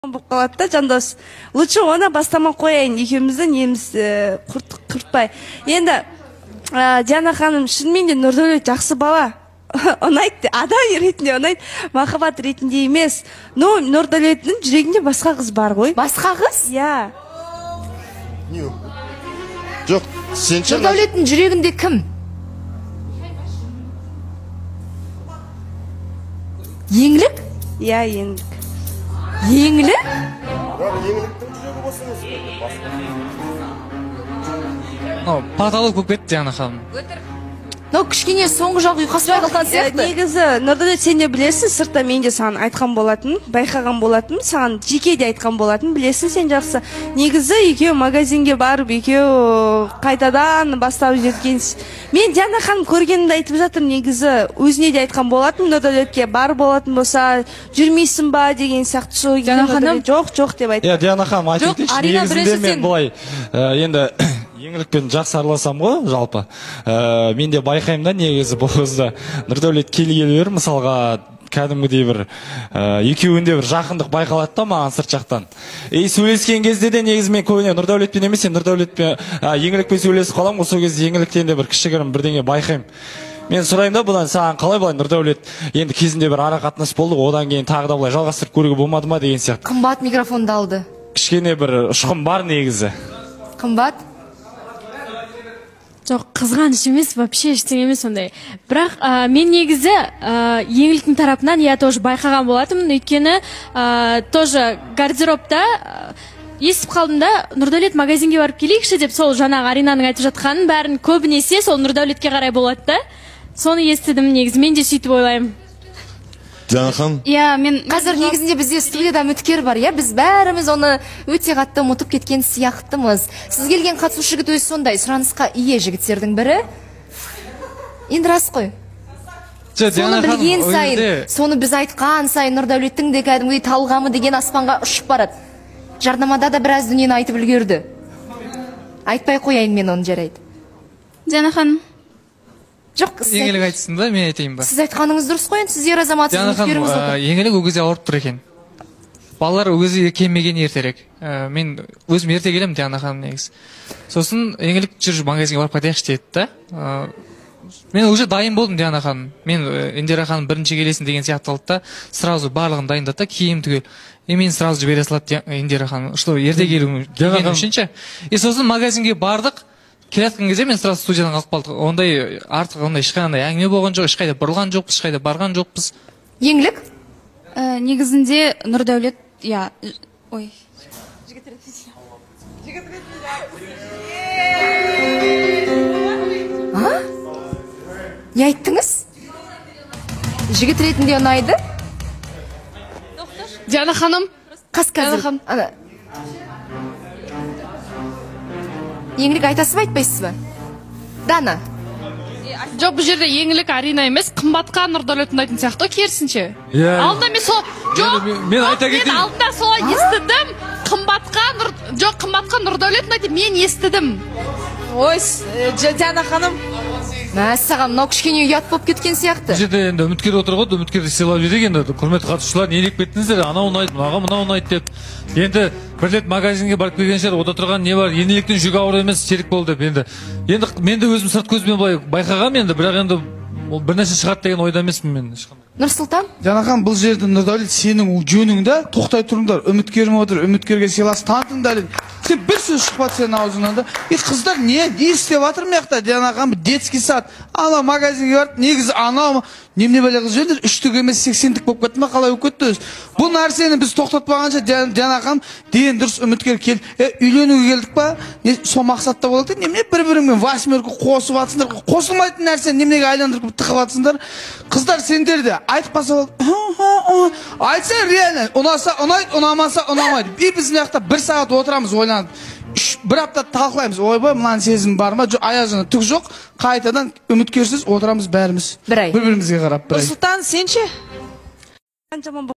болып қалады да, Жандос. Лучше оны бастамай қояйын, екеумізді неміз құртпай. Енді Диана ханым, шынымен де Нұрдәулет жақсы бала. Ұнайды, адам ретінде ұнайды, махаббат ретінде емес. Но Нұрдәулеттің жүрегінде басқа қыз бар ғой. Басқа қыз? Иә. Жоқ, сенші... Нұрдәулеттің жүрегінде кім? Еңлік? Иә, еңлік. Еңлік? Еңліктің жүрегі болсыңыз. Паталық болып кетті, Диана ханым. Но кішкене соңғы жағы ұйқаспай қалған сияқты. Негізі, Нұрдәулет, сен де білесің, сыртта мен де саған айтқан болатын, байқаған болатын, саған жеке де айтқан болатын, білесің сен жақсы. Негізі екеу магазинге барып, екеу қайтадан бастап жеткен. Мен Диана ханым көргенімді айтып жатыр, негізі өзіне де айтқан болатын, Нұрдәулетке бар болатын болса, жүрмейсің ба деген сияқты. Диана ханым? Жоқ деп айтты. Диана ханым, айтып кетейінші, негізінде мен бұлай, енді еңлікпен жақсы араласам ғой, жалпы. Мен де байқаймын да, негізі бұл қызды. Нұрдәулет келгелі мысалға, кәдімгідей бір екеуінде бір жақындық байқалады да маған сырт жақтан. Сөйлескен кезде де негізі мен көбіне Нұрдәулетпен емес, Нұрдәулетпен еңлікпен сөйлесіп қаламын, сол кезде еңліктен де бір кішігірім бірдеңе байқаймын. Мен сұрайым да, бұдан саған қалай былай Нұрдәулет енді кезінде бір ара қатынас болды, одан кейін тағы да былай жалғастырып көруге болмады ма деген сияқты. Қымбат микрофонды алды. Кішкене бір ұшқын бар негізі. Қымбат? Жоқ, қызғаныш емес, вообще ештеңе емес ондай. Бірақ мен негізі еңліктің тарапынан я тоже байқаған болатымын, өйткені тоже гардеробта естіп қалдым да, Нұрдәулет магазинге барып келейікші деп, сол жаңағы Аринаның айтып жатқанын бәрін көбінесе сол Нұрдәулетке қарай болады да. Соны естідім негізі, мен де сөйтіп ойлаймын. Диана ханым? Иә, мен қазір негізінде бізде студияда үміткер бар, иә, біз бәріміз оны өте қатты ұмытып кеткен сияқтымыз. Сіз келген қатысушы жігіт өзі сондай сұранысқа ие жігіттердің бірі. Енді рас қой. Соны білген сайын, соны біз айтқан сайын Нұрдәулеттің де кәдімгідей талғамы деген аспанға ұшып барады. Жарнамада да біраз дүниені айтып үлгерді. Айтпай қояйын мен оны, жарайды. Диана ханым. Жоқ, еңлік айтсын да, мен айтайын ба? Сіз айтқаныңыз дұрыс қойын, сіздер азаматсыз үміткеріңіз отыр. Еңлік ол кезде ауырып тұр екен. Балалар ол кезде келмеген ертерек. Мен өзім ерте келем, Диана ханым негізі. Сосын еңлік жүр магазинге барып қайтайықшы деді да. Мен уже дайын болдым, Диана ханым. Мен Индира ханым бірінші келесін деген сияқты алды да, сразу барлығын дайындады да, киім түгел. Мен сразу жібере салады Индира ханым. Что ерте келген үшінші. Сосын магазинге бардық. Келатқан кезде мен сразу студиядан қалып қалдық. Ондай артық ондай ешқандай әңгіме болған жоқ, ешқайда бұрылған жоқпыз, ешқайда барған жоқпыз. Еңлік? Негізінде Нұрдәулет, иә, ой. Не айттыңыз? Жігіт ретінде ұнайды? Диана ханым. Қас қазір. Еңлік айтасыз ба, айтпайсыз ба? Дана? Жоқ, бұл жерде еңлік Арина емес, қымбатқа Нұрдәулет ұнайтын сияқты, керісінше. Алдында мен сол... Жоқ, мен алдында солай естідім, қымбатқа Нұрдәулет ұнайтын, мен естідім. Ой, Диана ханым. Мәссаған, мынау кішкене ұят болып кеткен сияқты. Бұл жерде енді үміткер отыр ғой, үміткерді сыйлап жедек енді, құрметті қатысушылар, не деп кеттіңіздер, анау ұнайды, мынау ұнайды деп. Енді бір рет магазинге барып келген шығар, ода тұрған не бар, еңліктің жүгі ауыр емес, серік болды деп. Енді мен де өзім сырт көзбен былай байқағам енді, бірақ енді бір нәрсе шығады деген ойда емеспін мен. Нұрсұлтан? Диана ханым, бұл жерде Нұрдәулет сенің жөніңді тоқтай тұрыңдар, үміткерім отыр, үміткерге сыйлас танытыңдар. Сен бір сөз шықпады сенің аузыңнан да. Қыздар не істеп жатыр маяқта, Диана ханым, детский сад. Ана магазинге барып, негізі анау немене бәле қыз жөндер, 3-тік емес 80-тік болып кетті ма, қалай болып кетті өзі. Бұл нәрсені біз тоқтатпағанша Диана ханым ден дұрыс үміткер келді. Үйленуге келдік па? Сол мақсатта болады. Немене бір-біріңмен восьмерка қосып жатсыңдар, қосылмайтын нәрсені неменеге айландырып тықып жатсыңдар. Қыздар сендер де айтпаса болды. Айтса реально, ұнаса ұнайды, ұнамаса ұнамайды. Біз мына жақта 1 сағат отырамыз ойланып. Бір апта талқылаймыз. Ойбай, мынаның сезім бар ма? Аяғына түк жоқ. Қайтадан үміткерсіз отырамыз бәріміз. Бір ай. Бір-бірімізге қарап. Нұрсұлтан, сен ше?